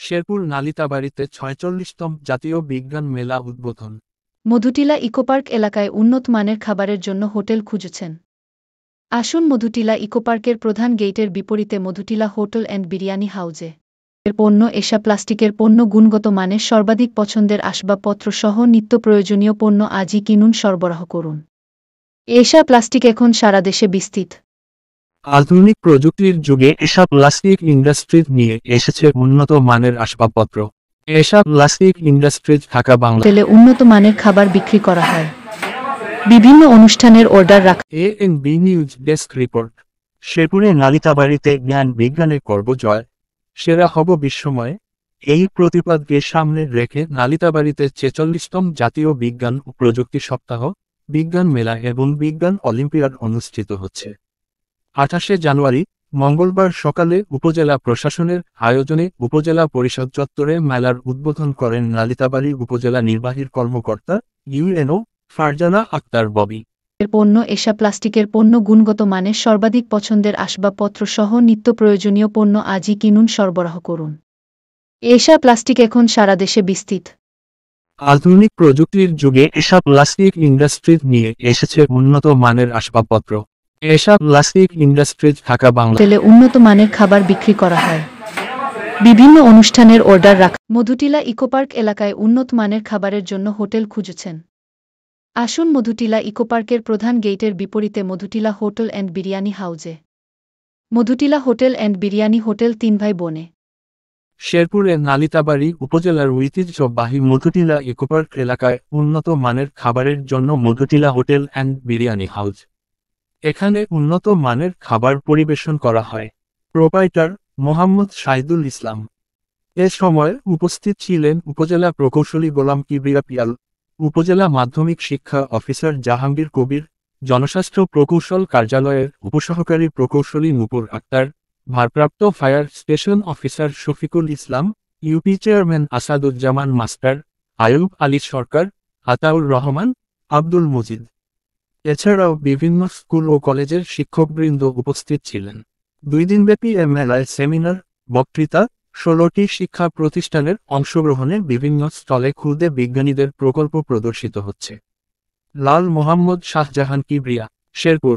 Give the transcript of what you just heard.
শেরপুর নালিতাবাড়ীতে ৪৬তম জাতীয় বিজ্ঞান মেলা উদ্বোধন। মধুটিলা ইকোপার্ক এলাকায় উন্নত মানের খাবারের জন্য হোটেল খুঁজছেন? আসুন মধুটিলা ইকোপার্কের প্রধান গেইটের বিপরীতে মধুটিলা হোটেল অ্যান্ড বিরিয়ানি হাউজে। এর পণ্য এশা প্লাস্টিকের পণ্য গুণগত মানের সর্বাধিক পছন্দের আসবাবপত্র সহ নিত্য প্রয়োজনীয় পণ্য আজই কিনুন, সরবরাহ করুন। এশা প্লাস্টিক এখন সারা দেশে বিস্তৃত। আধুনিক প্রযুক্তির যুগে এশা প্লাস্টিক ইন্ডাস্ট্রিজ নিয়ে এসেছে উন্নত মানের আসবাবপত্র। এশা প্লাস্টিক ইন্ডাস্ট্রিজ ঢাকা বাংলা হোটেলে উন্নত মানের খাবার বিক্রি করা হয়। বিভিন্ন অনুষ্ঠানের অর্ডার রাখা। ANB news desk report. শেরপুরে নালিতাবাড়ীতে জ্ঞান বিজ্ঞানের কর্মজয়, সেরা হব বিশ্বময়, এই প্রতিপাদকে সামনে রেখে নালিতাবাড়ীতে ৪৬তম জাতীয় বিজ্ঞান ও প্রযুক্তি সপ্তাহ, বিজ্ঞান মেলা এবং বিজ্ঞান অলিম্পিয়াড অনুষ্ঠিত হচ্ছে। ২৮শে জানুয়ারি মঙ্গলবার সকালে উপজেলা প্রশাসনের আয়োজনে উপজেলা পরিষদ চত্বরে মেলার উদ্বোধন করেন নালিতাবাড়ী উপজেলা নির্বাহীর কর্মকর্তা ইউএনও ফারজানা আক্তার ববি। এর পণ্য এশা প্লাস্টিকের পণ্য গুণগত মানের সর্বাধিক পছন্দের আসবাবপত্র সহ নিত্য প্রয়োজনীয় পণ্য আজই কিনুন, সরবরাহ করুন। এশা প্লাস্টিক এখন সারা দেশে বিস্তৃত। আধুনিক প্রযুক্তির যুগে এশা প্লাস্টিক ইন্ডাস্ট্রিজ নিয়ে এসেছে উন্নত মানের আসবাবপত্র। এশা প্লাস্টিক ইন্ডাস্ট্রিজ ঢাকা বাংলা হোটেলে উন্নত মানের খাবার বিক্রি করা হয়। বিভিন্ন অনুষ্ঠানের অর্ডার রাখা। মধুটিলা ইকোপার্ক এলাকায় উন্নত মানের খাবারের জন্য হোটেল খুঁজছেন? আসুন মধুটিলা ইকোপার্কের প্রধান গেইটের বিপরীতে মধুটিলা হোটেল অ্যান্ড বিরিয়ানি হাউজে। Madhutila hotel and biryani hotel ৩ ভাই বোনে। শেরপুরের নালিতাবাড়ী উপজেলার ঐতিহ্যবাহী মধুটিলা ইকোপার্ক এলাকায় উন্নত মানের খাবারের জন্য Madhutila hotel and biryani house. এখানে উন্নত মানের খাবার পরিবেশন করা হয়। প্রোপাইটার মোহাম্মদ শাহিদুল ইসলাম। এ সময় উপস্থিত ছিলেন উপজেলা প্রকৌশলী গোলাম কিবরিয়া পিয়াল, উপজেলা মাধ্যমিক শিক্ষা অফিসার জাহাঙ্গীর কবির, জনস্বাস্থ্য প্রকৌশল কার্যালয়ের উপসহকারী প্রকৌশলী নূপুর আক্তার, ভারপ্রাপ্ত fire station officer Shafiqul Islam, UP chairman Asaduzzaman master, Ayub Ali Sarkar, Ataur Rahman, Abdul Majid. এছাড়াও বিভিন্ন স্কুল ও কলেজের শিক্ষকবৃন্দ উপস্থিত ছিলেন। ২ দিনব্যাপী এ মেলায় সেমিনার, বক্তৃতা, ১৬টি শিক্ষা প্রতিষ্ঠানের অংশগ্রহণে বিভিন্ন স্টলে ক্ষুদে বিজ্ঞানীদের প্রকল্প প্রদর্শিত হচ্ছে। লাল মোহাম্মদ শাহজাহান কিবরিয়া, শেরপুর।